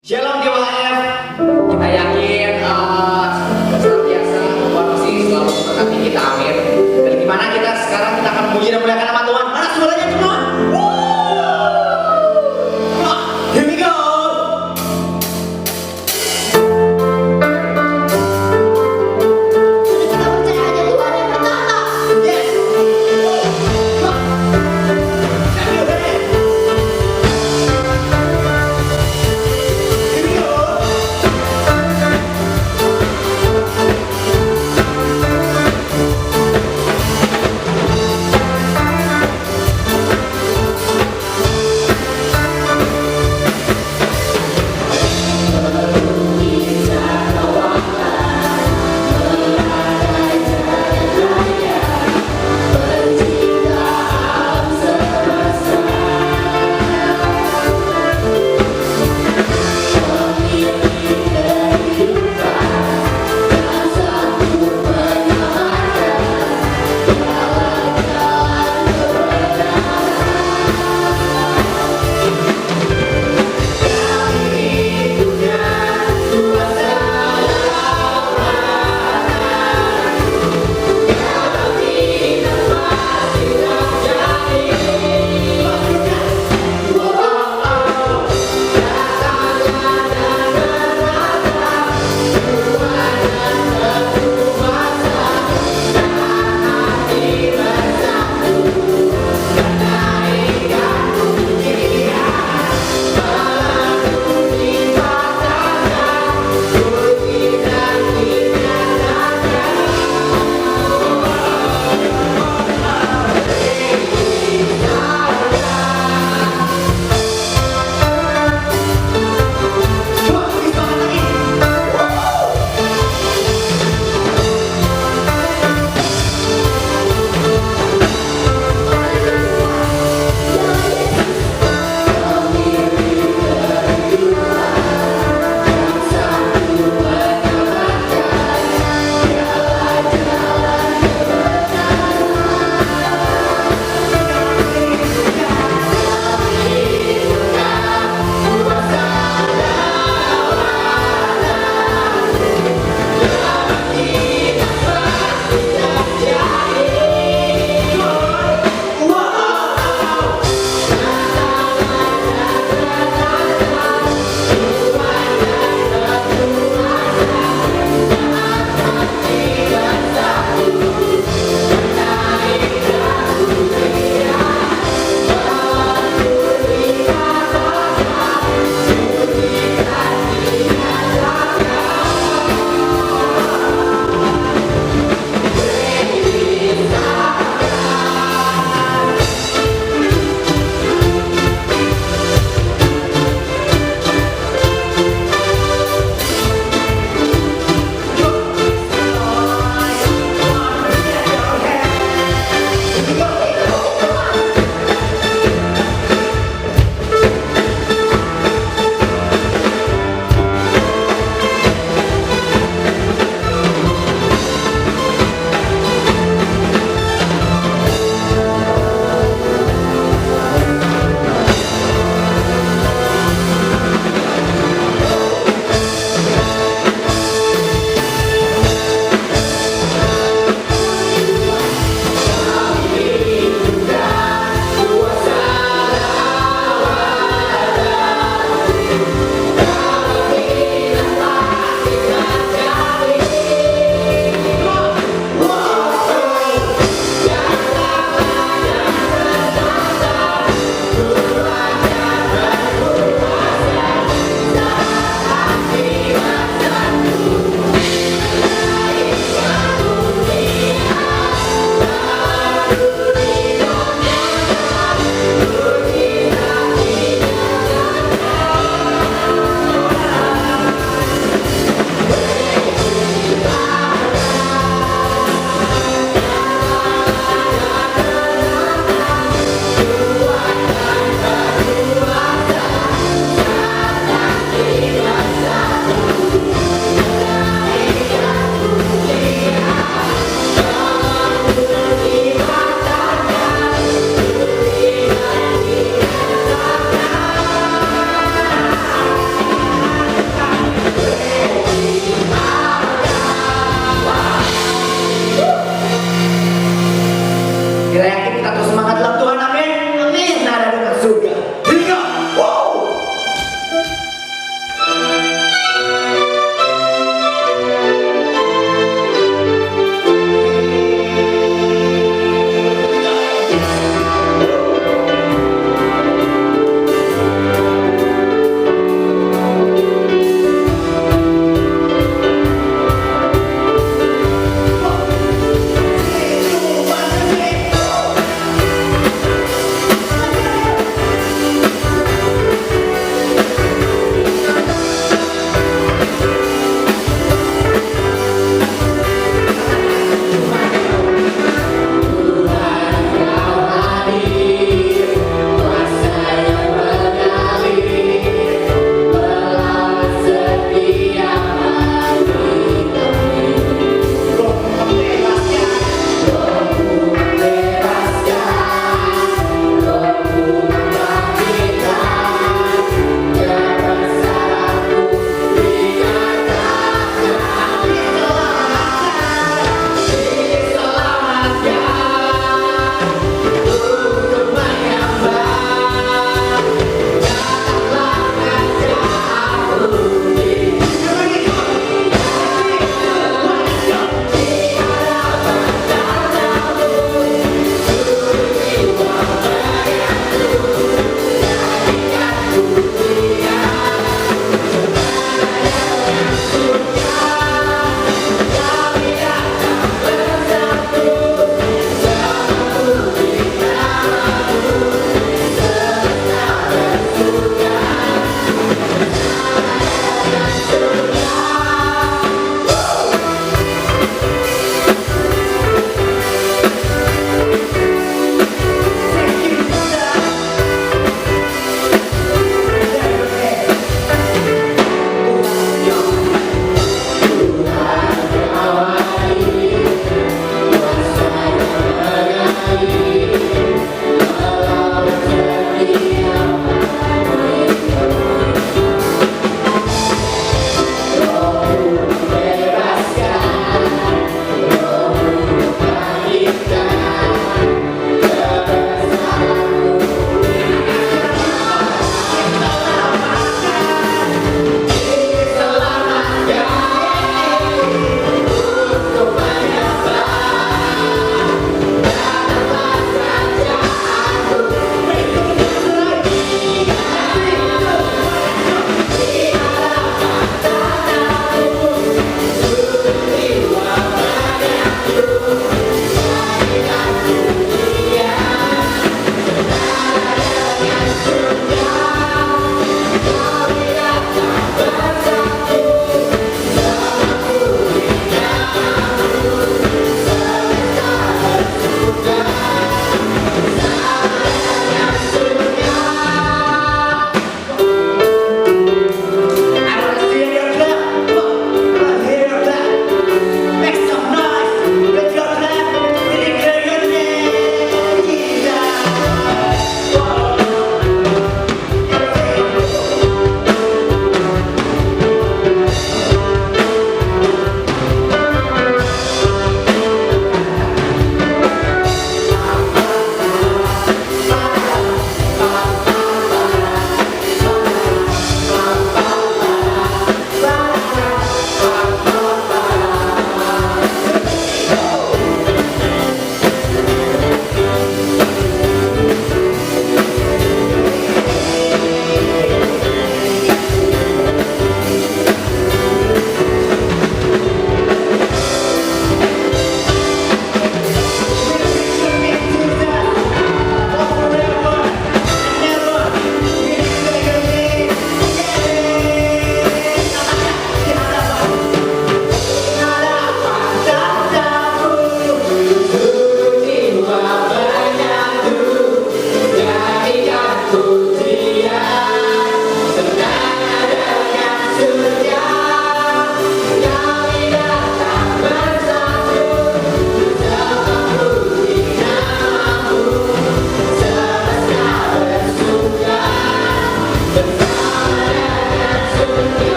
Shalom GWF, kita yakin senantiasa Tuhan masih selalu memberkati kita, amin. Dan gimana kita sekarang kita akan memuji dan muliakan nama Tuhan. Mana suaranya semua? Here we go. Kita percaya aja Tuhan yang berkata. Yes. Happy birthday. Here we go.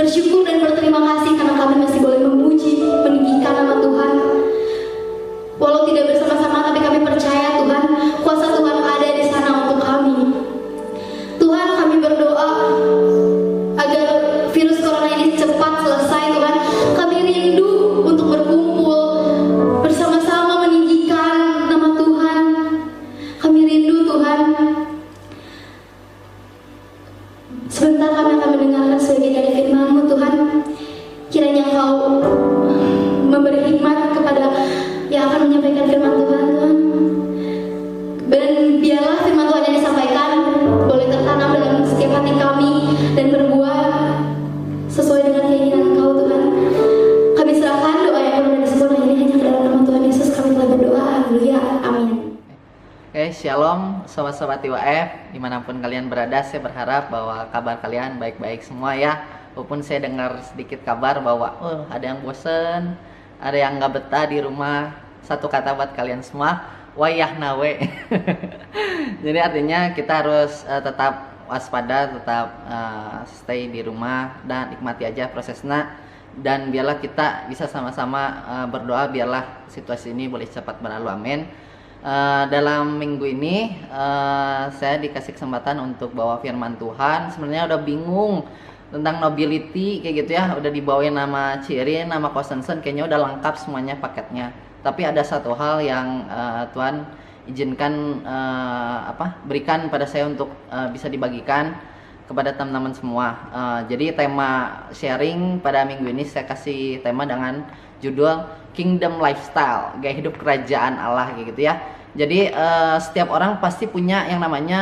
bersyukur dan berterima kasih karena kami masih boleh memuji, meninggikan nama Tuhan. Walau tidak bersama-sama, tapi kami percaya Tuhan, kuasa Tuhan ada di sana untuk kami. Tuhan, kami berdoa agar virus corona ini cepat selesai Tuhan. Kami rindu untuk berkumpul bersama-sama meninggikan nama Tuhan. Kami rindu Tuhan. Sebentar kami akan mendengarkan sebagian dari firman-Mu Tuhan. Kiranya Engkau memberi hikmat kepada yang akan menyampaikan firman Tuhan Tuhan. Dan biarlah firman Tuhan yang disampaikan boleh tertanam dalam setiap hati kami dan berbuah sesuai dengan keinginan Engkau Tuhan. Kami serahkan doa yang benar dan sempurna ini hanya ke dalam nama Tuhan Yesus. Kami telah berdoa. Haleluya. Amin. Oke, shalom sobat-sobat IWF dimanapun kalian berada. Saya berharap bahwa kabar kalian baik-baik semua ya. Walaupun saya dengar sedikit kabar bahwa ada yang bosen, ada yang nggak betah di rumah. Satu kata buat kalian semua, wayah nawe. Jadi artinya kita harus tetap waspada, tetap stay di rumah dan nikmati aja prosesnya. Dan biarlah kita bisa sama-sama berdoa biarlah situasi ini boleh cepat berlalu, amin. Dalam minggu ini saya dikasih kesempatan untuk bawa firman Tuhan. Sebenarnya udah bingung tentang nobility kayak gitu ya, udah dibawain nama Cirin, nama Kosensen, kayaknya udah lengkap semuanya paketnya. Tapi ada satu hal yang Tuhan izinkan berikan pada saya untuk bisa dibagikan kepada teman-teman semua. Jadi tema sharing pada minggu ini saya kasih tema dengan judul Kingdom Lifestyle, gaya hidup kerajaan Allah kayak gitu ya. Jadi setiap orang pasti punya yang namanya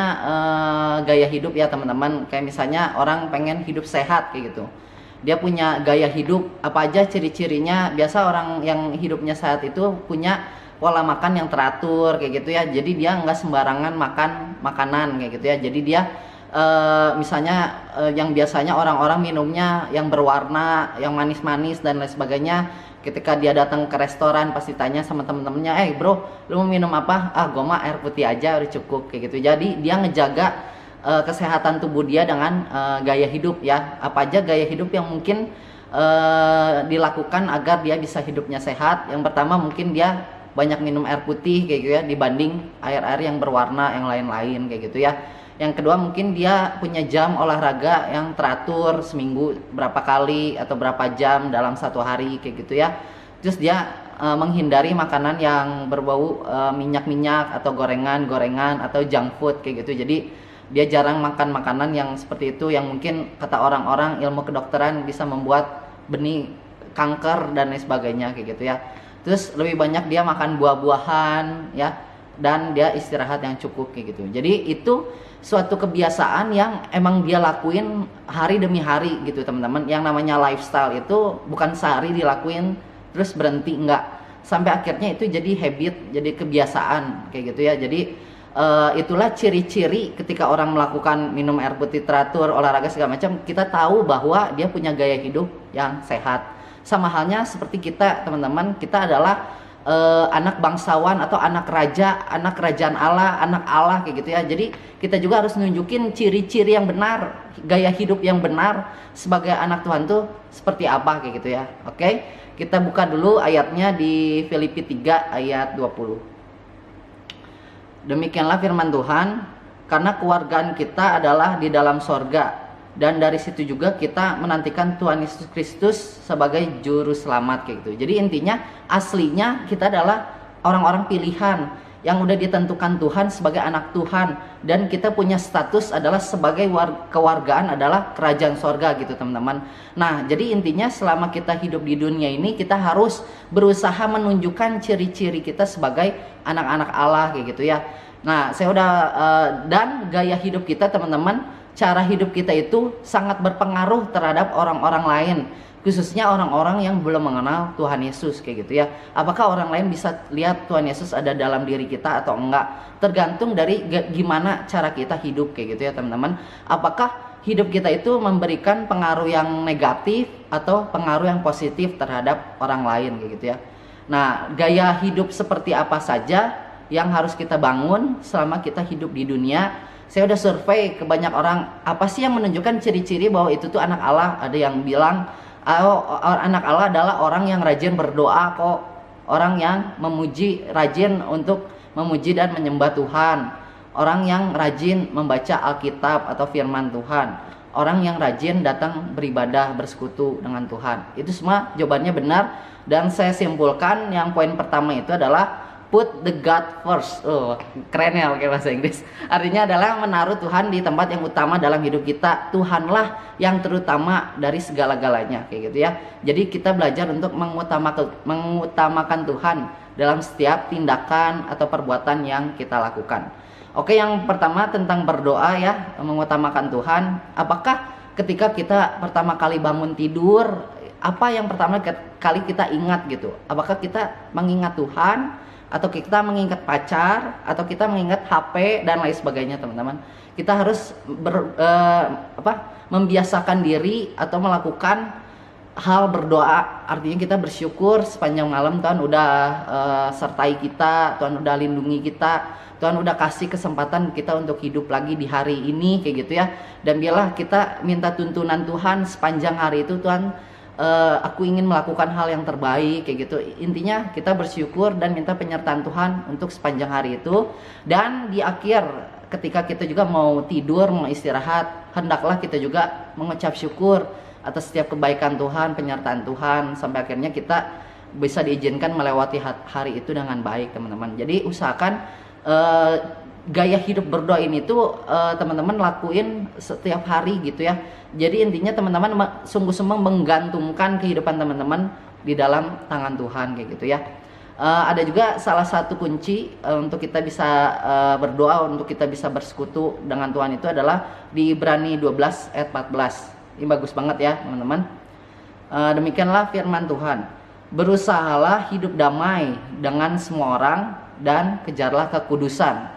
gaya hidup ya teman-teman. Kayak misalnya orang pengen hidup sehat kayak gitu. Dia punya gaya hidup, apa aja ciri-cirinya. Biasa orang yang hidupnya sehat itu punya pola makan yang teratur kayak gitu ya. Jadi dia nggak sembarangan makan makanan kayak gitu ya. Jadi dia misalnya yang biasanya orang-orang minumnya yang berwarna, yang manis-manis dan lain sebagainya. Ketika dia datang ke restoran pasti tanya sama temen-temennya, bro, lu mau minum apa? Gua mah air putih aja udah cukup kayak gitu. Jadi dia ngejaga kesehatan tubuh dia dengan gaya hidup ya. Apa aja gaya hidup yang mungkin dilakukan agar dia bisa hidupnya sehat. Yang pertama mungkin dia banyak minum air putih kayak gitu ya, dibanding air-air yang berwarna yang lain-lain kayak gitu ya. Yang kedua mungkin dia punya jam olahraga yang teratur, seminggu berapa kali atau berapa jam dalam satu hari kayak gitu ya. Terus dia menghindari makanan yang berbau minyak-minyak atau gorengan-gorengan atau junk food kayak gitu. Jadi dia jarang makan makanan yang seperti itu yang mungkin kata orang-orang ilmu kedokteran bisa membuat benih kanker dan lain sebagainya kayak gitu ya. Terus lebih banyak dia makan buah-buahan ya, dan dia istirahat yang cukup kayak gitu. Jadi itu suatu kebiasaan yang emang dia lakuin hari demi hari gitu teman-teman. Yang namanya lifestyle itu bukan sehari dilakuin terus berhenti, enggak. Sampai akhirnya itu jadi habit, jadi kebiasaan kayak gitu ya. Jadi itulah ciri-ciri ketika orang melakukan minum air putih teratur, olahraga segala macam, kita tahu bahwa dia punya gaya hidup yang sehat. Sama halnya seperti kita teman-teman, kita adalah anak bangsawan atau anak raja, anak kerajaan Allah, anak Allah kayak gitu ya. Jadi kita juga harus nunjukin ciri-ciri yang benar, gaya hidup yang benar sebagai anak Tuhan tuh seperti apa kayak gitu ya. Oke, kita buka dulu ayatnya di Filipi 3 ayat 20. Demikianlah firman Tuhan, karena kewargaan kita adalah di dalam sorga, dan dari situ juga kita menantikan Tuhan Yesus Kristus sebagai juru selamat kayak gitu. Jadi intinya aslinya kita adalah orang-orang pilihan yang udah ditentukan Tuhan sebagai anak Tuhan, dan kita punya status adalah sebagai kewargaan adalah kerajaan sorga gitu teman-teman. Nah jadi intinya selama kita hidup di dunia ini kita harus berusaha menunjukkan ciri-ciri kita sebagai anak-anak Allah kayak gitu ya. Nah saya udah dan gaya hidup kita teman-teman, cara hidup kita itu sangat berpengaruh terhadap orang-orang lain, khususnya orang-orang yang belum mengenal Tuhan Yesus kayak gitu ya. Apakah orang lain bisa lihat Tuhan Yesus ada dalam diri kita atau enggak? Tergantung dari gimana cara kita hidup kayak gitu ya teman-teman. Apakah hidup kita itu memberikan pengaruh yang negatif atau pengaruh yang positif terhadap orang lain kayak gitu ya. Nah, gaya hidup seperti apa saja yang harus kita bangun selama kita hidup di dunia Saya udah survei ke banyak orang, apa sih yang menunjukkan ciri-ciri bahwa itu tuh anak Allah. Ada yang bilang, oh, anak Allah adalah orang yang rajin berdoa kok, orang yang rajin untuk memuji dan menyembah Tuhan, orang yang rajin membaca Alkitab atau firman Tuhan, orang yang rajin datang beribadah, bersekutu dengan Tuhan. Itu semua jawabannya benar, dan saya simpulkan yang poin pertama itu adalah put the God first. Oh, keren ya pakai bahasa Inggris. Artinya adalah menaruh Tuhan di tempat yang utama dalam hidup kita. Tuhanlah yang terutama dari segala-galanya, kayak gitu ya. Jadi kita belajar untuk mengutamakan Tuhan dalam setiap tindakan atau perbuatan yang kita lakukan. Oke, yang pertama tentang berdoa ya, mengutamakan Tuhan. Apakah ketika kita pertama kali bangun tidur, apa yang pertama kali kita ingat gitu? Apakah kita mengingat Tuhan, atau kita mengingat pacar, atau kita mengingat HP dan lain sebagainya, teman-teman? Kita harus membiasakan diri atau melakukan hal berdoa. Artinya kita bersyukur sepanjang malam Tuhan udah sertai kita, Tuhan udah lindungi kita, Tuhan udah kasih kesempatan kita untuk hidup lagi di hari ini, kayak gitu ya. Dan biarlah kita minta tuntunan Tuhan sepanjang hari itu, Tuhan, aku ingin melakukan hal yang terbaik, kayak gitu. Intinya kita bersyukur dan minta penyertaan Tuhan untuk sepanjang hari itu. Dan di akhir ketika kita juga mau tidur, mau istirahat, hendaklah kita juga mengucap syukur atas setiap kebaikan Tuhan, penyertaan Tuhan, sampai akhirnya kita bisa diizinkan melewati hari itu dengan baik, teman-teman. Jadi usahakan gaya hidup berdoa ini tuh teman-teman lakuin setiap hari gitu ya. Jadi intinya teman-teman sungguh-sungguh menggantungkan kehidupan teman-teman di dalam tangan Tuhan, kayak gitu ya. Ada juga salah satu kunci untuk kita bisa berdoa, untuk kita bisa bersekutu dengan Tuhan itu adalah di Ibrani 12 ayat 14. Ini bagus banget ya teman-teman. Demikianlah firman Tuhan, berusahalah hidup damai dengan semua orang dan kejarlah kekudusan,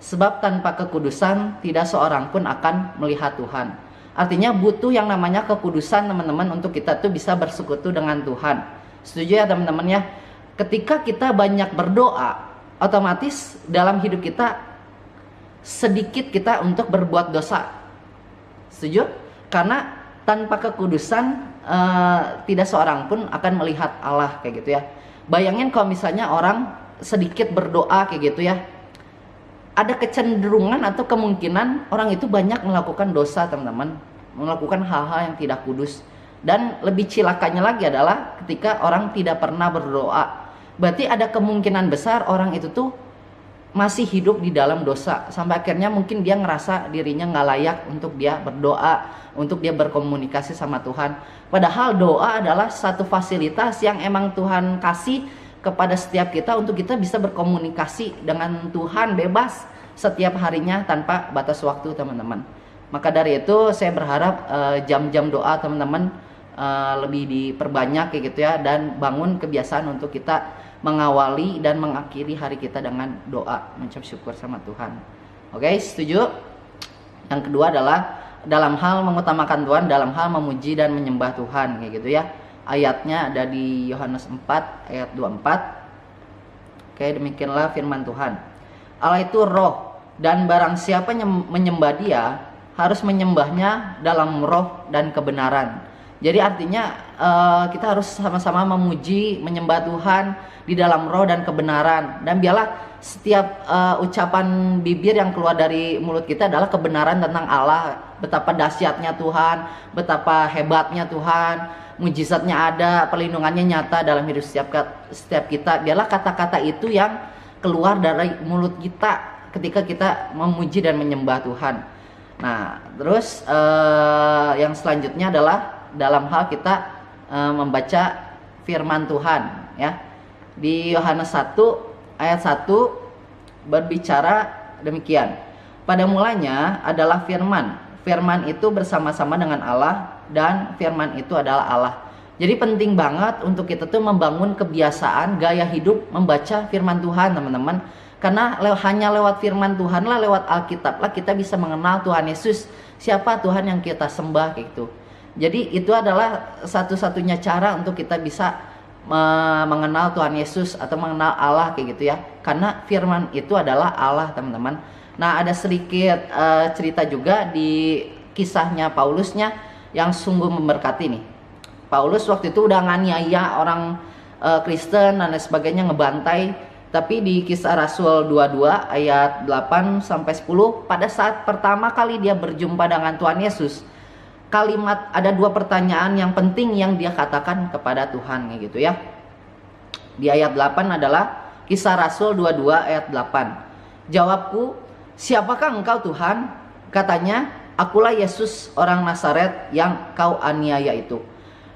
sebab tanpa kekudusan tidak seorang pun akan melihat Tuhan. Artinya butuh yang namanya kekudusan, teman-teman, untuk kita tuh bisa bersekutu dengan Tuhan. Setuju ya teman-teman ya? Ketika kita banyak berdoa, otomatis dalam hidup kita sedikit kita untuk berbuat dosa. Setuju? Karena tanpa kekudusan tidak seorang pun akan melihat Allah, kayak gitu ya. Bayangin kalau misalnya orang sedikit berdoa kayak gitu ya, ada kecenderungan atau kemungkinan orang itu banyak melakukan dosa, teman-teman, melakukan hal-hal yang tidak kudus. Dan lebih cilakanya lagi adalah ketika orang tidak pernah berdoa, berarti ada kemungkinan besar orang itu tuh masih hidup di dalam dosa, sampai akhirnya mungkin dia ngerasa dirinya nggak layak untuk dia berdoa, untuk dia berkomunikasi sama Tuhan. Padahal doa adalah satu fasilitas yang emang Tuhan kasih kepada setiap kita untuk kita bisa berkomunikasi dengan Tuhan bebas setiap harinya tanpa batas waktu, teman-teman. Maka dari itu saya berharap jam-jam doa teman-teman lebih diperbanyak, kayak gitu ya, dan bangun kebiasaan untuk kita mengawali dan mengakhiri hari kita dengan doa, mengucap syukur sama Tuhan. Oke, setuju? Yang kedua adalah dalam hal mengutamakan Tuhan, dalam hal memuji dan menyembah Tuhan, kayak gitu ya. Ayatnya ada di Yohanes 4 ayat 24. Oke, demikianlah firman Tuhan. Allah itu roh, dan barang siapa menyembah dia harus menyembahnya dalam roh dan kebenaran. Jadi artinya kita harus sama-sama memuji, menyembah Tuhan di dalam roh dan kebenaran. Dan biarlah setiap ucapan bibir yang keluar dari mulut kita adalah kebenaran tentang Allah. Betapa dahsyatnya Tuhan, betapa hebatnya Tuhan, mujizatnya ada, perlindungannya nyata dalam hidup setiap kita. Biarlah kata-kata itu yang keluar dari mulut kita ketika kita memuji dan menyembah Tuhan. Nah, terus yang selanjutnya adalah dalam hal kita membaca firman Tuhan ya. Di Yohanes 1 ayat 1 berbicara demikian. Pada mulanya adalah firman. Firman itu bersama-sama dengan Allah, dan firman itu adalah Allah. Jadi penting banget untuk kita tuh membangun kebiasaan gaya hidup membaca firman Tuhan, teman-teman. Karena hanya lewat firman Tuhan lah, lewat Alkitab lah kita bisa mengenal Tuhan Yesus, siapa Tuhan yang kita sembah, kayak gitu. Jadi itu adalah satu-satunya cara untuk kita bisa mengenal Tuhan Yesus atau mengenal Allah, kayak gitu ya. Karena firman itu adalah Allah, teman-teman. Nah, ada sedikit cerita juga di kisahnya Paulusnya yang sungguh memberkati nih. Paulus waktu itu udah nganiaya orang Kristen dan lain sebagainya, ngebantai. Tapi di Kisah Rasul 22 ayat 8 sampai 10, pada saat pertama kali dia berjumpa dengan Tuhan Yesus, ada dua pertanyaan yang penting yang dia katakan kepada Tuhan kayak gitu ya. Di ayat 8 adalah Kisah Rasul 22 ayat 8. Jawabku, siapakah engkau Tuhan? Katanya, akulah Yesus orang Nazaret yang kau aniaya itu.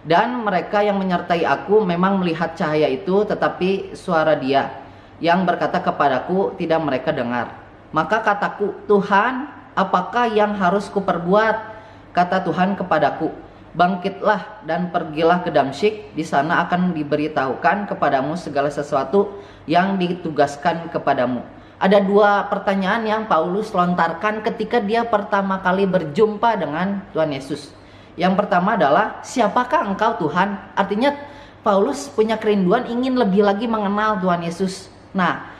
Dan mereka yang menyertai aku memang melihat cahaya itu, tetapi suara dia yang berkata kepadaku tidak mereka dengar. Maka kataku, Tuhan, apakah yang harus kuperbuat? Kata Tuhan kepadaku, bangkitlah dan pergilah ke Damsyik, di sana akan diberitahukan kepadamu segala sesuatu yang ditugaskan kepadamu. Ada dua pertanyaan yang Paulus lontarkan ketika dia pertama kali berjumpa dengan Tuhan Yesus. Yang pertama adalah, siapakah engkau Tuhan? Artinya Paulus punya kerinduan ingin lebih lagi mengenal Tuhan Yesus. Nah,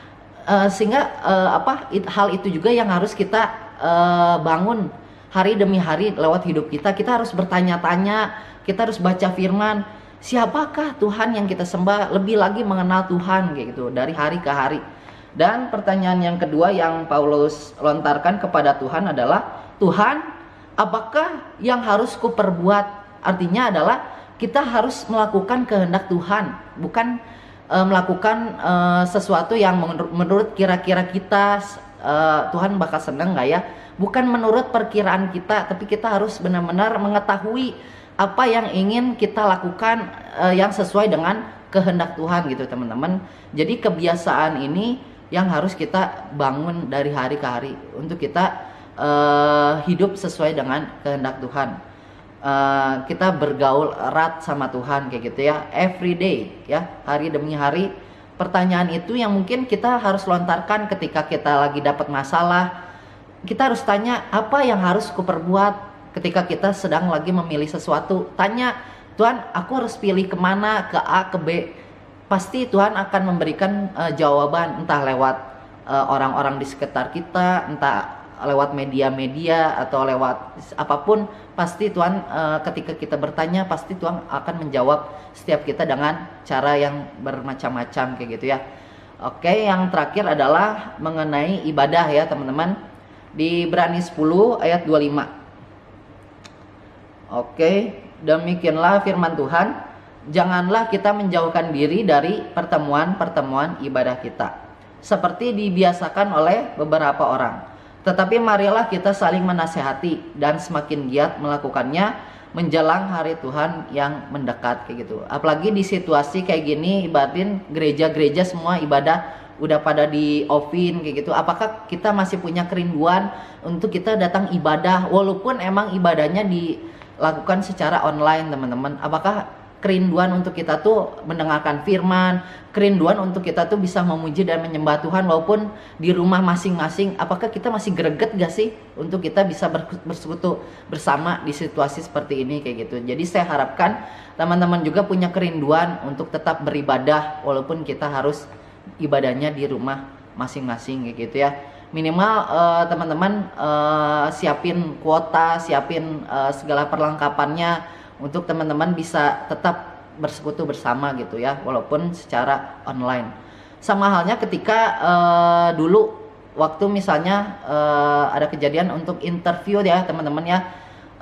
sehingga hal itu juga yang harus kita bangun hari demi hari lewat hidup kita. Kita harus bertanya-tanya, kita harus baca firman. Siapakah Tuhan yang kita sembah? Lebih lagi mengenal Tuhan kayak gitu dari hari ke hari. Dan pertanyaan yang kedua yang Paulus lontarkan kepada Tuhan adalah, Tuhan, apakah yang harus kuperbuat? Artinya adalah kita harus melakukan kehendak Tuhan, bukan melakukan sesuatu yang menurut kira-kira kita Tuhan bakal senang nggak ya? Bukan menurut perkiraan kita, tapi kita harus benar-benar mengetahui apa yang ingin kita lakukan yang sesuai dengan kehendak Tuhan gitu teman-teman. Jadi kebiasaan ini yang harus kita bangun dari hari ke hari untuk kita hidup sesuai dengan kehendak Tuhan. Kita bergaul erat sama Tuhan kayak gitu ya, every day ya, hari demi hari. Pertanyaan itu yang mungkin kita harus lontarkan ketika kita lagi dapat masalah. Kita harus tanya, apa yang harus kuperbuat? Ketika kita sedang lagi memilih sesuatu, tanya, Tuhan, aku harus pilih kemana, ke A, ke B. Pasti Tuhan akan memberikan jawaban, entah lewat orang-orang di sekitar kita, entah lewat media-media atau lewat apapun. Pasti Tuhan ketika kita bertanya, pasti Tuhan akan menjawab setiap kita dengan cara yang bermacam-macam kayak gitu ya. Oke, yang terakhir adalah mengenai ibadah ya teman-teman. Di Ibrani 10 ayat 25. Oke, demikianlah firman Tuhan, janganlah kita menjauhkan diri dari pertemuan-pertemuan ibadah kita, seperti dibiasakan oleh beberapa orang. Tetapi marilah kita saling menasehati dan semakin giat melakukannya menjelang hari Tuhan yang mendekat kayak gitu. Apalagi di situasi kayak gini, ibadatin gereja-gereja semua ibadah udah pada di offin kayak gitu. Apakah kita masih punya kerinduan untuk kita datang ibadah walaupun emang ibadahnya dilakukan secara online teman-teman? Apakah kerinduan untuk kita tuh mendengarkan firman, kerinduan untuk kita tuh bisa memuji dan menyembah Tuhan walaupun di rumah masing-masing? Apakah kita masih greget gak sih untuk kita bisa bersekutu bersama di situasi seperti ini kayak gitu? Jadi saya harapkan teman-teman juga punya kerinduan untuk tetap beribadah walaupun kita harus ibadahnya di rumah masing-masing kayak gitu ya. Minimal teman-teman siapin kuota, siapin segala perlengkapannya untuk teman-teman bisa tetap bersekutu bersama gitu ya, walaupun secara online. Sama halnya ketika dulu waktu misalnya ada kejadian untuk interview ya teman-teman ya,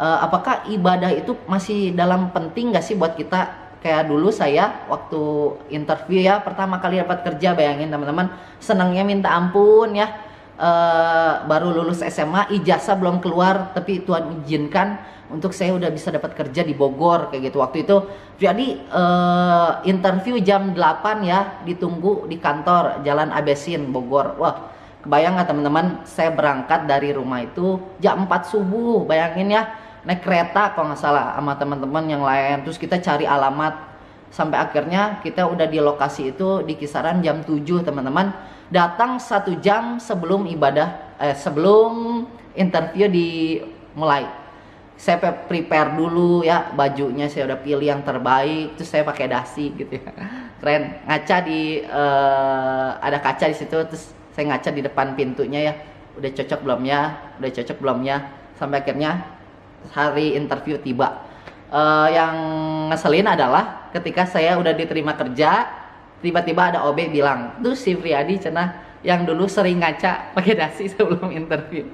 apakah ibadah itu masih dalam penting gak sih buat kita? Kayak dulu saya waktu interview ya, pertama kali dapat kerja, bayangin teman-teman, senangnya minta ampun ya. Baru lulus SMA, ijazah belum keluar, tapi Tuhan izinkan untuk saya udah bisa dapat kerja di Bogor kayak gitu waktu itu. Jadi interview jam 8 ya, ditunggu di kantor Jalan Abesin Bogor. Wah, kebayang nggak teman-teman, saya berangkat dari rumah itu jam 4 subuh, bayangin ya, naik kereta kalau nggak salah sama teman-teman yang lain. Terus kita cari alamat sampai akhirnya kita udah di lokasi itu di kisaran jam 7 teman-teman. Datang 1 jam sebelum sebelum interview dimulai. Saya prepare dulu ya, bajunya saya udah pilih yang terbaik. Terus saya pakai dasi gitu ya, keren. Ngaca di ada kaca di situ, terus saya ngaca di depan pintunya ya. udah cocok belum ya, sampai akhirnya hari interview tiba. Yang ngeselin adalah ketika saya udah diterima kerja, tiba-tiba ada OB bilang, tuh si Friadi cenah yang dulu sering ngaca pakai dasi sebelum interview.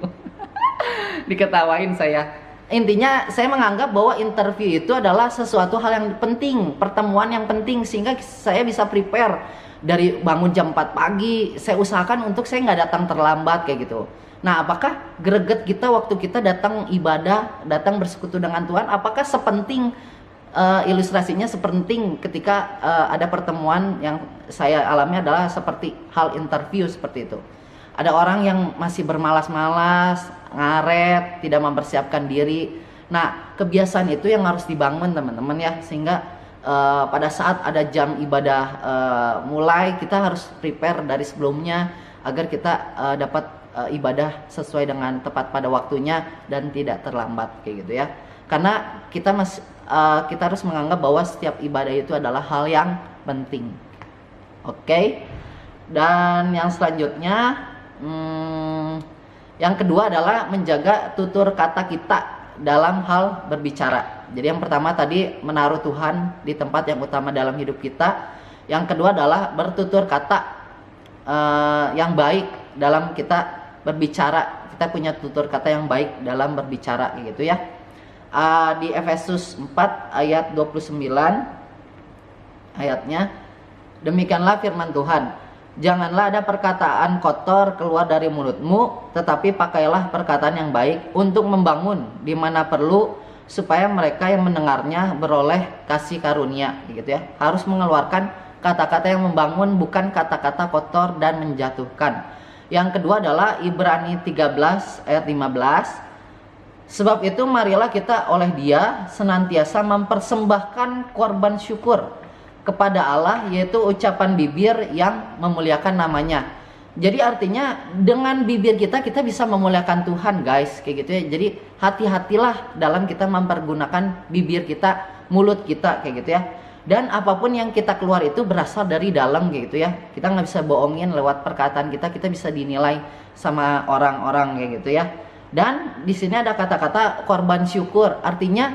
Diketawain saya. Intinya saya menganggap bahwa interview itu adalah sesuatu hal yang penting, pertemuan yang penting, sehingga saya bisa prepare dari bangun jam 4 pagi. Saya usahakan untuk saya nggak datang terlambat kayak gitu. Nah, apakah greget kita waktu kita datang ibadah, datang bersekutu dengan Tuhan, apakah sepenting ilustrasinya sepenting ketika ada pertemuan yang saya alami adalah seperti hal interview seperti itu. Ada orang yang masih bermalas-malas, ngaret, tidak mempersiapkan diri. Nah, kebiasaan itu yang harus dibangun teman-teman ya, sehingga pada saat ada jam ibadah mulai, kita harus prepare dari sebelumnya agar kita dapat ibadah sesuai dengan tepat pada waktunya dan tidak terlambat kayak gitu ya. Karena kita harus menganggap bahwa setiap ibadah itu adalah hal yang penting. Oke. Dan yang selanjutnya yang kedua adalah menjaga tutur kata kita dalam hal berbicara. Jadi yang pertama tadi menaruh Tuhan di tempat yang utama dalam hidup kita. Yang kedua adalah bertutur kata yang baik dalam kita berbicara. Kita punya tutur kata yang baik dalam berbicara gitu ya. Di Efesus 4 ayat 29 ayatnya, demikianlah firman Tuhan, janganlah ada perkataan kotor keluar dari mulutmu, tetapi pakailah perkataan yang baik untuk membangun di mana perlu, supaya mereka yang mendengarnya beroleh kasih karunia gitu ya. Harus mengeluarkan kata-kata yang membangun, bukan kata-kata kotor dan menjatuhkan. Yang kedua adalah Ibrani 13 ayat 15. Sebab itu marilah kita oleh Dia senantiasa mempersembahkan korban syukur kepada Allah, yaitu ucapan bibir yang memuliakan namanya. Jadi artinya dengan bibir kita bisa memuliakan Tuhan guys, kayak gitu ya. Jadi hati-hatilah dalam kita mempergunakan bibir kita, mulut kita kayak gitu ya. Dan apapun yang kita keluar itu berasal dari dalam kayak gitu ya. Kita nggak bisa bohongin lewat perkataan kita bisa dinilai sama orang-orang kayak gitu ya. Dan di sini ada kata-kata korban syukur, artinya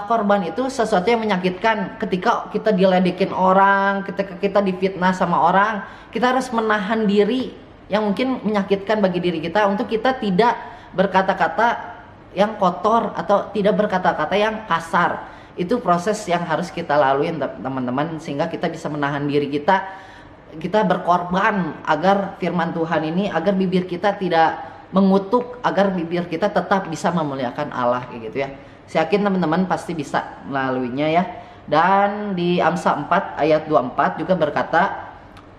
korban itu sesuatu yang menyakitkan. Ketika kita diledekin orang, ketika kita difitnah sama orang, kita harus menahan diri yang mungkin menyakitkan bagi diri kita untuk kita tidak berkata-kata yang kotor atau tidak berkata-kata yang kasar. Itu proses yang harus kita lalui teman-teman, sehingga kita bisa menahan diri kita berkorban agar firman Tuhan ini, agar bibir kita tidak mengutuk, agar bibir kita tetap bisa memuliakan Allah kayak gitu ya. Saya yakin teman-teman pasti bisa melaluinya ya. Dan di Amsal 4 ayat 24 juga berkata,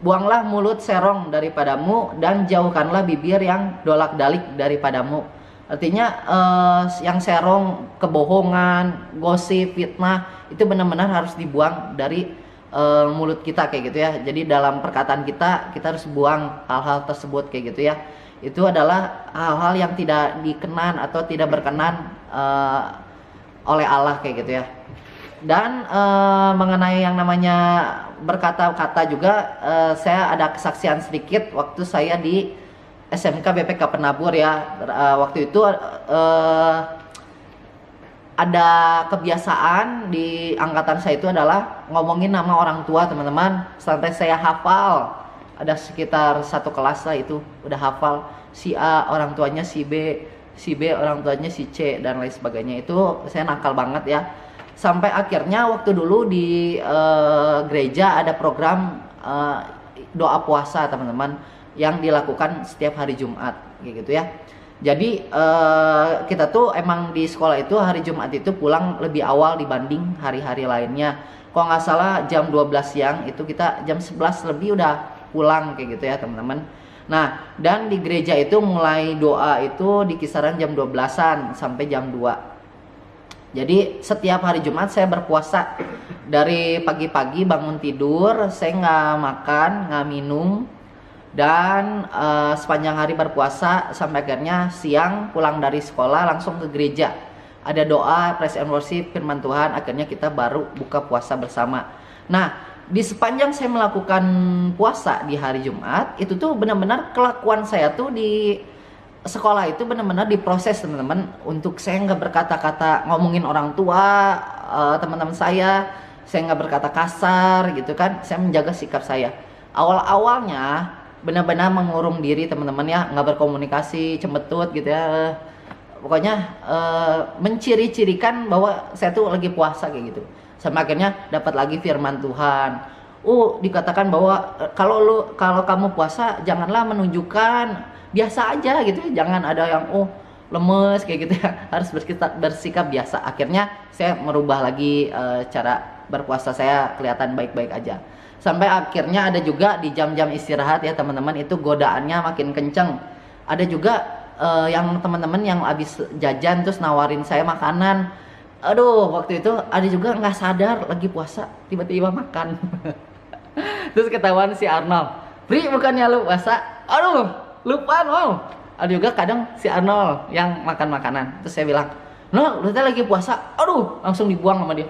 buanglah mulut serong daripadamu dan jauhkanlah bibir yang dolak-dalik daripadamu. Artinya yang serong, kebohongan, gosip, fitnah itu benar-benar harus dibuang dari mulut kita kayak gitu ya. Jadi dalam perkataan kita harus buang hal-hal tersebut kayak gitu ya. Itu adalah hal-hal yang tidak dikenan atau tidak berkenan oleh Allah kayak gitu ya. Dan mengenai yang namanya berkata-kata juga, saya ada kesaksian sedikit waktu saya di SMK BPK Penabur ya. Waktu itu ada kebiasaan di angkatan saya itu adalah ngomongin nama orang tua teman-teman, sampai saya hafal. Ada sekitar satu kelas lah itu udah hafal, si A orang tuanya si B orang tuanya si C dan lain sebagainya. Itu saya nakal banget ya. Sampai akhirnya waktu dulu di gereja ada program doa puasa teman-teman yang dilakukan setiap hari Jumat gitu ya. Jadi kita tuh emang di sekolah itu hari Jumat itu pulang lebih awal dibanding hari-hari lainnya. Kalau nggak salah jam 12 siang itu kita jam 11 lebih udah pulang kayak gitu ya teman-teman. Nah, dan di gereja itu mulai doa itu di kisaran jam 12-an sampai jam 2. Jadi setiap hari Jumat saya berpuasa. Dari pagi-pagi bangun tidur, saya nggak makan, nggak minum. Dan sepanjang hari berpuasa sampai akhirnya siang pulang dari sekolah langsung ke gereja. Ada doa, praise and worship, firman Tuhan, akhirnya kita baru buka puasa bersama. Nah, di sepanjang saya melakukan puasa di hari Jumat, itu tuh benar-benar kelakuan saya tuh di sekolah itu benar-benar diproses teman-teman, untuk saya nggak berkata-kata ngomongin orang tua, teman-teman saya nggak berkata kasar gitu kan, saya menjaga sikap saya. Awal-awalnya benar-benar mengurung diri teman-teman ya, nggak berkomunikasi, cembetut gitu ya, pokoknya menciri-cirikan bahwa saya tuh lagi puasa kayak gitu. Sampai akhirnya dapat lagi firman Tuhan. Dikatakan bahwa kalau kamu puasa janganlah menunjukkan, biasa aja gitu, jangan ada yang lemes kayak gitu ya, harus bersikap biasa. Akhirnya saya merubah lagi cara berpuasa saya, kelihatan baik-baik aja. Sampai akhirnya ada juga di jam-jam istirahat ya teman-teman, itu godaannya makin kenceng. Ada juga yang teman-teman yang habis jajan terus nawarin saya makanan. Aduh, waktu itu ada juga nggak sadar lagi puasa, tiba-tiba makan. Terus ketahuan si Arnold, "Pri, bukannya lu puasa?" Aduh, lupa no. Ada juga kadang si Arnold yang makan makanan. Terus saya bilang, "No, lu teh lagi puasa." Aduh, langsung dibuang sama dia.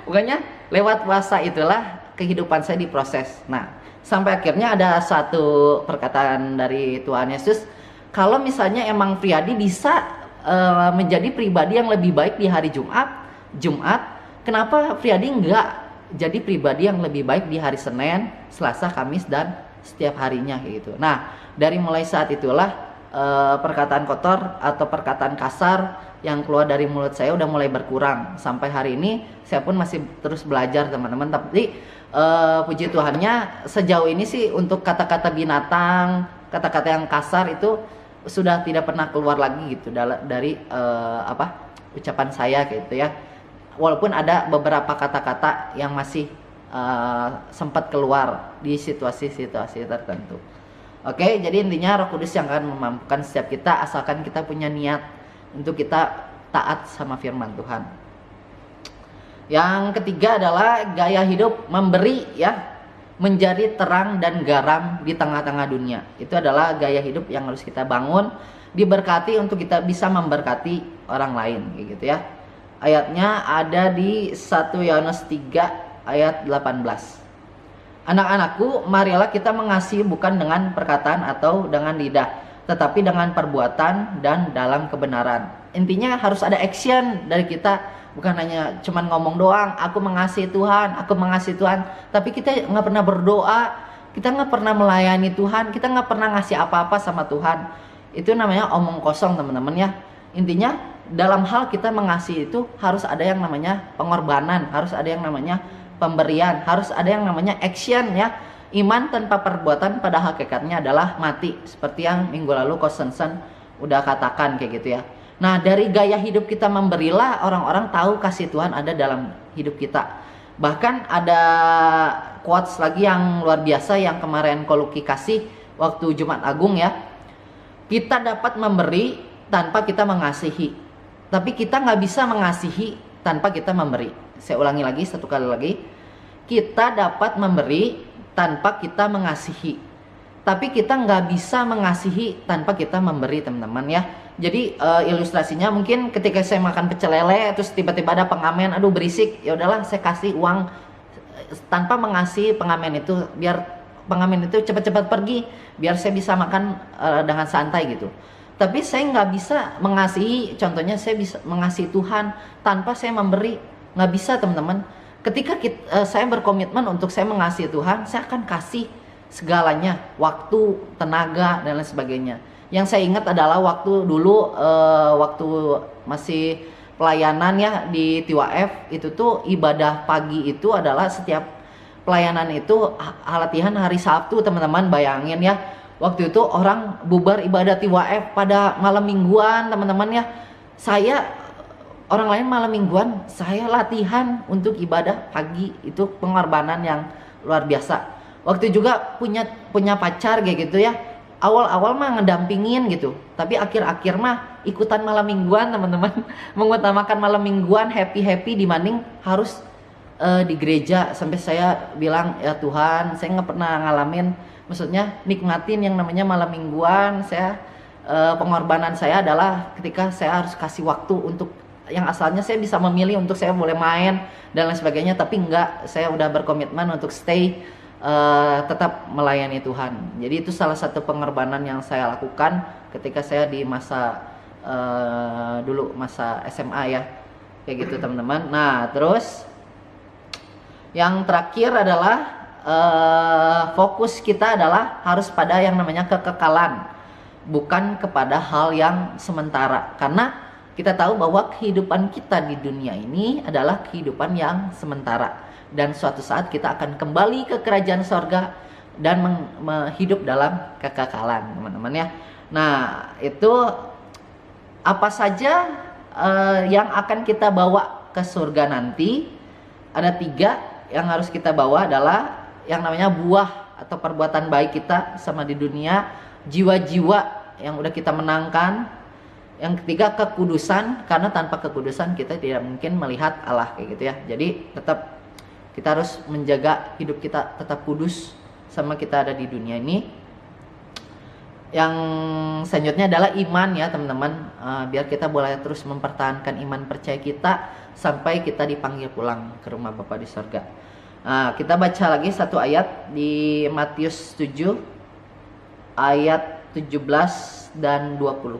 Bukannya lewat puasa itulah kehidupan saya diproses. Nah, sampai akhirnya ada satu perkataan dari Tuhan Yesus, kalau misalnya emang Priyadi bisa menjadi pribadi yang lebih baik di hari Jumat, kenapa Priyadi enggak jadi pribadi yang lebih baik di hari Senin, Selasa, Kamis, dan setiap harinya kayak gitu. Nah, dari mulai saat itulah perkataan kotor atau perkataan kasar yang keluar dari mulut saya udah mulai berkurang. Sampai hari ini saya pun masih terus belajar teman-teman. Tapi puji Tuhannya sejauh ini sih untuk kata-kata binatang, kata-kata yang kasar itu sudah tidak pernah keluar lagi gitu dari ucapan saya gitu ya. Walaupun ada beberapa kata-kata yang masih sempat keluar di situasi-situasi tertentu. Oke, jadi intinya Roh Kudus yang akan memampukan setiap kita, asalkan kita punya niat untuk kita taat sama firman Tuhan. Yang ketiga adalah gaya hidup memberi ya, menjadi terang dan garam di tengah-tengah dunia. Itu adalah gaya hidup yang harus kita bangun, diberkati untuk kita bisa memberkati orang lain gitu ya. Ayatnya ada di 1 Yohanes 3 ayat 18. Anak-anakku, marilah kita mengasihi bukan dengan perkataan atau dengan lidah, tetapi dengan perbuatan dan dalam kebenaran. Intinya harus ada action dari kita, bukan hanya cuman ngomong doang, aku mengasihi Tuhan, tapi kita nggak pernah berdoa, kita nggak pernah melayani Tuhan, kita nggak pernah ngasih apa-apa sama Tuhan. Itu namanya omong kosong teman-teman ya. Intinya dalam hal kita mengasihi itu harus ada yang namanya pengorbanan, harus ada yang namanya pemberian, harus ada yang namanya action ya. Iman tanpa perbuatan pada hakikatnya adalah mati, seperti yang minggu lalu Kosensen udah katakan kayak gitu ya. Nah, dari gaya hidup kita memberilah orang-orang tahu kasih Tuhan ada dalam hidup kita. Bahkan ada quotes lagi yang luar biasa yang kemarin Koluki kasih waktu Jumat Agung ya. Kita dapat memberi tanpa kita mengasihi, tapi kita nggak bisa mengasihi tanpa kita memberi. Saya ulangi lagi satu kali lagi. Kita dapat memberi tanpa kita mengasihi, tapi kita nggak bisa mengasihi tanpa kita memberi teman-teman ya. Jadi ilustrasinya mungkin ketika saya makan pecel lele terus tiba-tiba ada pengamen, aduh berisik, ya udahlah saya kasih uang tanpa mengasihi pengamen itu, biar pengamen itu cepat-cepat pergi, biar saya bisa makan dengan santai gitu. Tapi saya nggak bisa mengasihi, contohnya saya bisa mengasihi Tuhan tanpa saya memberi, nggak bisa teman-teman. Ketika saya berkomitmen untuk saya mengasihi Tuhan, saya akan kasih segalanya, waktu, tenaga, dan lain sebagainya. Yang saya ingat adalah waktu dulu, waktu masih pelayanan ya di TIWAF, itu tuh ibadah pagi itu adalah setiap pelayanan itu latihan hari Sabtu teman-teman, bayangin ya. Waktu itu orang bubar ibadah TIWAF pada malam mingguan teman-teman ya. Orang lain malam mingguan, saya latihan untuk ibadah pagi, itu pengorbanan yang luar biasa. Waktu juga punya pacar kayak gitu ya. Awal-awal mah ngedampingin gitu, tapi akhir-akhir mah ikutan malam mingguan teman-teman. Mengutamakan malam mingguan, happy dibanding harus di gereja. Sampai saya bilang, ya Tuhan, saya nggak pernah ngalamin, maksudnya nikmatin yang namanya malam mingguan. Pengorbanan saya adalah ketika saya harus kasih waktu untuk yang asalnya saya bisa memilih untuk saya boleh main dan lain sebagainya, tapi enggak, saya udah berkomitmen untuk stay tetap melayani Tuhan. Jadi itu salah satu pengorbanan yang saya lakukan ketika saya di masa dulu masa SMA ya, kayak gitu teman-teman. Nah terus yang terakhir adalah fokus kita adalah harus pada yang namanya kekekalan, bukan kepada hal yang sementara. Karena kita tahu bahwa kehidupan kita di dunia ini adalah kehidupan yang sementara, dan suatu saat kita akan kembali ke kerajaan sorga dan hidup dalam kekekalan, teman-teman ya. Nah itu apa saja yang akan kita bawa ke surga nanti? Ada 3 yang harus kita bawa, adalah yang namanya buah atau perbuatan baik kita sama di dunia, jiwa-jiwa yang udah kita menangkan. Yang ketiga kekudusan, karena tanpa kekudusan kita tidak mungkin melihat Allah, kayak gitu ya. Jadi tetap kita harus menjaga hidup kita tetap kudus sama kita ada di dunia ini. Yang selanjutnya adalah iman ya teman-teman, biar kita boleh terus mempertahankan iman percaya kita sampai kita dipanggil pulang ke rumah Bapa di surga. Kita baca lagi satu ayat di Matius 7 ayat 17 dan 20.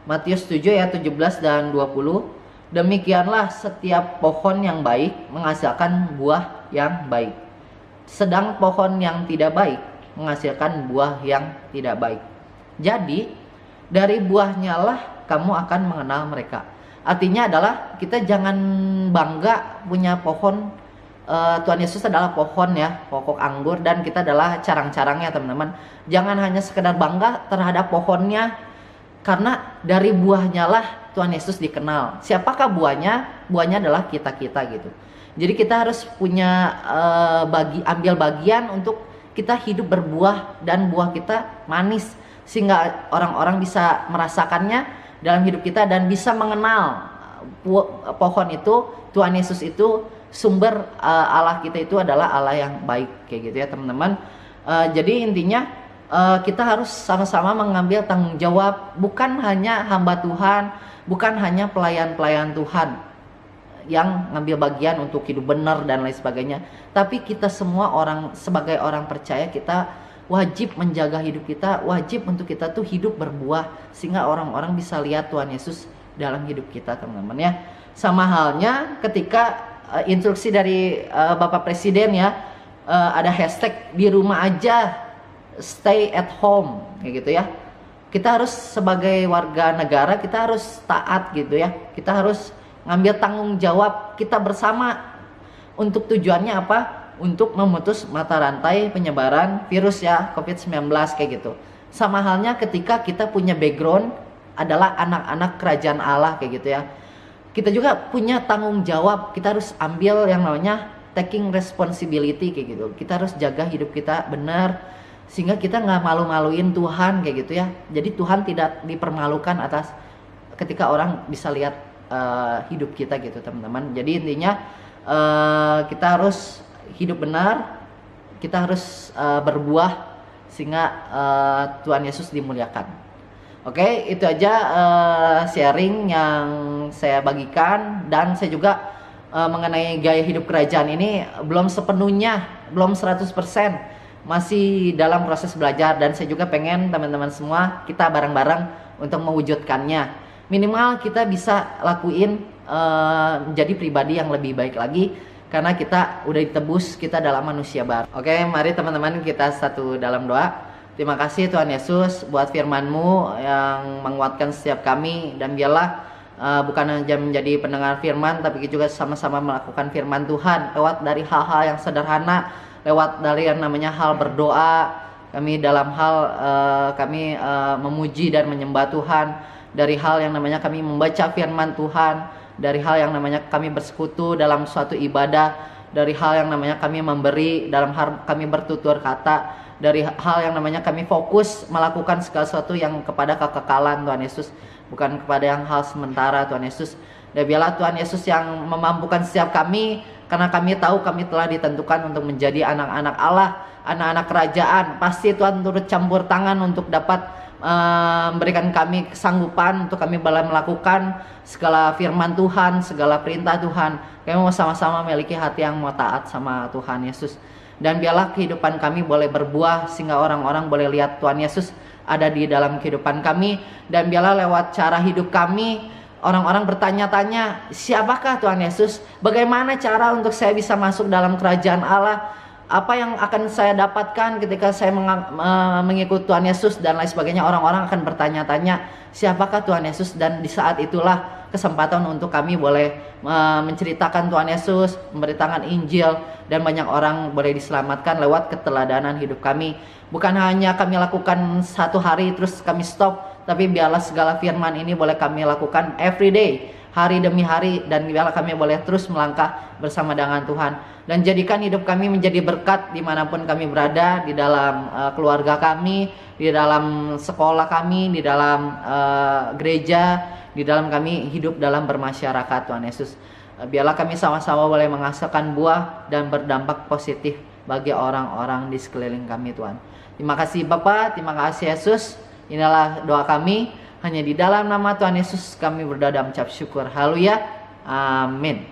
Matius 7 ayat 17 dan 20. Demikianlah setiap pohon yang baik menghasilkan buah yang baik, sedang pohon yang tidak baik menghasilkan buah yang tidak baik. Jadi dari buahnya lah kamu akan mengenal mereka. Artinya adalah kita jangan bangga punya pohon. Tuhan Yesus adalah pohon ya, pokok anggur, dan kita adalah carang-carangnya teman-teman. Jangan hanya sekedar bangga terhadap pohonnya, karena dari buahnya lah Tuhan Yesus dikenal. Siapakah buahnya? Buahnya adalah kita-kita gitu. Jadi kita harus punya ambil bagian untuk kita hidup berbuah dan buah kita manis, sehingga orang-orang bisa merasakannya dalam hidup kita dan bisa mengenal pohon itu, Tuhan Yesus itu, sumber Allah kita itu adalah Allah yang baik, kayak gitu ya teman-teman. Jadi intinya kita harus sama-sama mengambil tanggung jawab, bukan hanya hamba Tuhan, bukan hanya pelayan-pelayan Tuhan yang ngambil bagian untuk hidup benar dan lain sebagainya, tapi kita semua orang sebagai orang percaya, kita wajib menjaga hidup kita, wajib untuk kita tuh hidup berbuah, sehingga orang-orang bisa lihat Tuhan Yesus dalam hidup kita teman-teman ya. Sama halnya ketika instruksi dari Bapak Presiden ya, ada hashtag di rumah aja, stay at home, kayak gitu ya. Kita harus sebagai warga negara, kita harus taat gitu ya. Kita harus ngambil tanggung jawab kita bersama. Untuk tujuannya apa? Untuk memutus mata rantai penyebaran virus ya, COVID-19, kayak gitu. Sama halnya ketika kita punya background adalah anak-anak kerajaan Allah, kayak gitu ya. Kita juga punya tanggung jawab, kita harus ambil yang namanya taking responsibility, kayak gitu. Kita harus jaga hidup kita benar, sehingga kita nggak malu-maluin Tuhan, kayak gitu ya. Jadi Tuhan tidak dipermalukan atas ketika orang bisa lihat hidup kita gitu teman-teman. Jadi intinya kita harus hidup benar, kita harus berbuah, sehingga Tuhan Yesus dimuliakan. Oke, itu aja sharing yang saya bagikan, dan saya juga mengenai gaya hidup kerajaan ini belum sepenuhnya, belum 100%, masih dalam proses belajar, dan saya juga pengen teman-teman semua kita bareng-bareng untuk mewujudkannya. Minimal kita bisa lakuin menjadi pribadi yang lebih baik lagi, karena kita udah ditebus, kita adalah manusia baru. Oke, mari teman-teman kita satu dalam doa. Terima kasih Tuhan Yesus buat firman-Mu yang menguatkan setiap kami, dan biarlah bukan hanya menjadi pendengar firman, tapi juga sama-sama melakukan firman Tuhan lewat dari hal-hal yang sederhana, lewat dari yang namanya hal berdoa. Kami dalam hal kami memuji dan menyembah Tuhan, dari hal yang namanya kami membaca firman Tuhan, dari hal yang namanya kami bersekutu dalam suatu ibadah, dari hal yang namanya kami memberi, dalam hal kami bertutur kata, dari hal yang namanya kami fokus melakukan segala sesuatu yang kepada kekekalan Tuhan Yesus, bukan kepada yang hal sementara Tuhan Yesus. Dan biarlah Tuhan Yesus yang memampukan setiap kami, karena kami tahu kami telah ditentukan untuk menjadi anak-anak Allah, anak-anak kerajaan. Pasti Tuhan turut campur tangan untuk dapat memberikan kami kesanggupan untuk kami boleh melakukan segala firman Tuhan, segala perintah Tuhan. Kami mau sama-sama memiliki hati yang mau taat sama Tuhan Yesus. Dan biarlah kehidupan kami boleh berbuah sehingga orang-orang boleh lihat Tuhan Yesus ada di dalam kehidupan kami. Dan biarlah lewat cara hidup kami orang-orang bertanya-tanya, siapakah Tuhan Yesus? Bagaimana cara untuk saya bisa masuk dalam kerajaan Allah? Apa yang akan saya dapatkan ketika saya mengikut Tuhan Yesus dan lain sebagainya. Orang-orang akan bertanya-tanya, siapakah Tuhan Yesus? Dan di saat itulah kesempatan untuk kami boleh menceritakan Tuhan Yesus, memberitakan Injil, dan banyak orang boleh diselamatkan lewat keteladanan hidup kami. Bukan hanya kami lakukan satu hari terus kami stop, tapi biarlah segala firman ini boleh kami lakukan every day, hari demi hari, dan biarlah kami boleh terus melangkah bersama dengan Tuhan. Dan jadikan hidup kami menjadi berkat dimanapun kami berada, di dalam keluarga kami, di dalam sekolah kami, di dalam gereja, di dalam kami hidup dalam bermasyarakat Tuhan Yesus. Biarlah kami sama-sama boleh menghasilkan buah dan berdampak positif bagi orang-orang di sekeliling kami Tuhan. Terima kasih Bapa, terima kasih Yesus. Inilah doa kami, hanya di dalam nama Tuhan Yesus kami berdoa dan mengucap syukur. Haleluya. Amin.